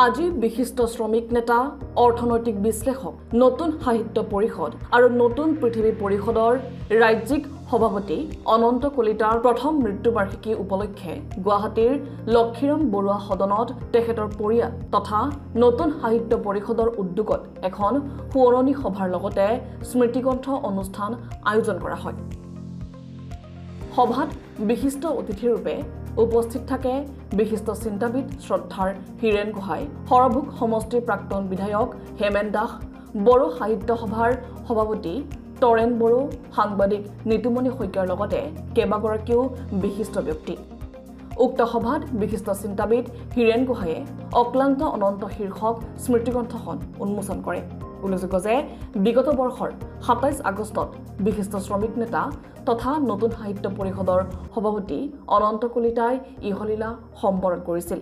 আজি বিশিষ্ট শ্ৰমিক নেতা অৰ্থনৈতিক বিশ্লেষক নতুন সাহিত্য পৰিষদ আৰু নতুন পৃথিৱী পৰিষদৰ ৰাজ্যিক সভাপতি অনন্ত কলিতাৰ প্ৰথম মৃত্যুবাৰ্ষিকী উপলক্ষে গুৱাহাটীৰ লক্ষীৰাম বৰুৱা সদনত তেখেতৰ পৰিয়াল তথা নতুন সাহিত্য পৰিষদৰ উদ্যোগত এখন সোঁৱৰণী সভাৰ লগতে স্মৃতিগ্ৰন্থ অনুষ্ঠান আয়োজন কৰা হয়। সভাত বিশিষ্ট অতিথিৰূপে উপস্থিত থাকে বিশিষ্ট চিন্তাবিদ শ্ৰদ্ধাৰ হীৰেন গোহাঁই, সৰভোগ সমষ্টিৰ প্ৰাক্তন বিধায়ক হেমেন দাস, বড়ো সাহিত্য সভাৰ সভাপতি তৰেণ বড়ো, সাংবাদিক নিতুমণি শইকীয়াৰ লগতে কেইবাগৰাকীও বিশিষ্ট ব্যক্তি। উক্ত সভাত বিশিষ্ট চিন্তাবিদ হীৰেন গোহাঁয়ে অক্লান্ত অনন্ত শীৰ্ষক স্মৃতিগ্ৰন্থখন উন্মোচন কৰে। উল্লেখযোগ্য যে বিগত বৰ্ষৰ ২৭ আগষ্টত বিশিষ্ট শ্ৰমিক নেতা তথা নতুন সাহিত্য পৰিষদৰ সভাপতি অনন্ত কলিতাই ইহলীলা সম্বৰণ কৰিছিল।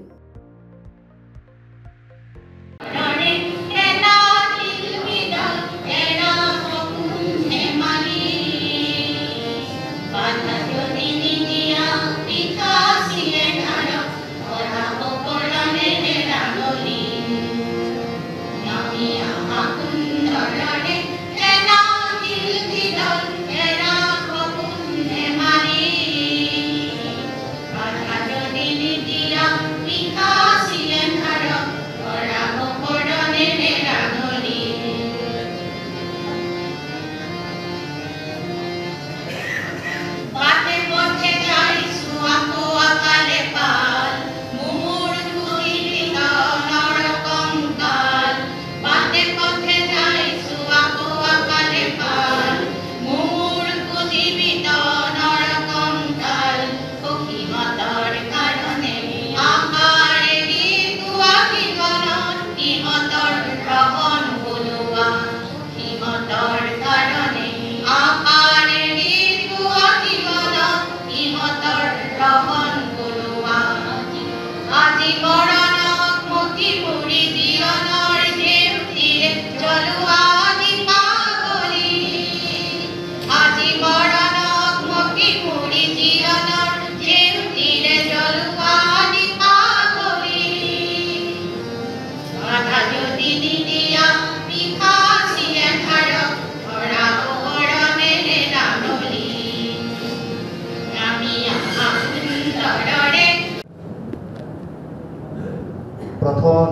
প্ৰথম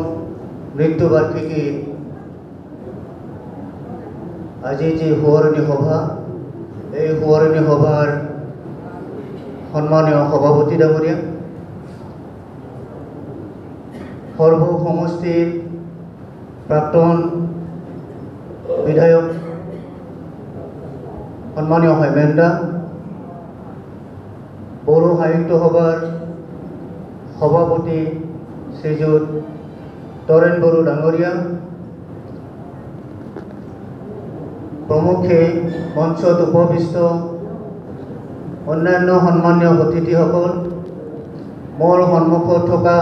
মৃত্যুবাৰ্ষিকী আজি যে সোঁৱৰণী সভা, এই সোঁৱৰণী সভাৰ সন্মানীয় সভাপতি ডাঙৰীয়া, সৰভোগ সমষ্টিৰ প্ৰাক্তন বিধায়ক সন্মানীয় হেমেন দাস, বড়ো সাহিত্য সভাৰ সভাপতি শ্ৰীযুত তৰেণ বড়ো ডাঙৰীয়া, প্ৰমুখে মঞ্চত উপবিষ্ট অন্যান্য সন্মানীয় অতিথিসকল, মোৰ সন্মুখত থকা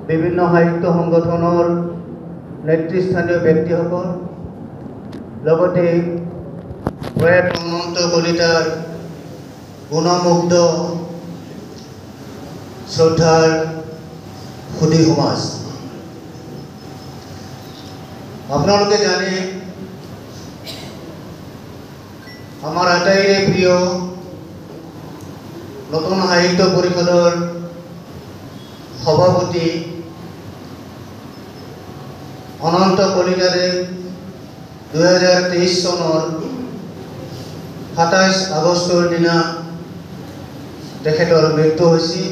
বিভিন্ন সাহিত্য সংগঠনৰ নেতৃস্থানীয় ব্যক্তিসকল, লগতে প্ৰয়াত অনন্ত কলিতাৰ গুণমুগ্ধ শ্ৰদ্ধাৰ সুধী সমাজ, আপোনালোকে জানে আমাৰ আটাইৰে প্ৰিয় নতুন সাহিত্য পৰিষদৰ সভাপতি অনন্ত কলিতাৰে ২০২৩ চনৰ ২৭ আগষ্টৰ দিনা তেখেতৰ মৃত্যু হৈছিল।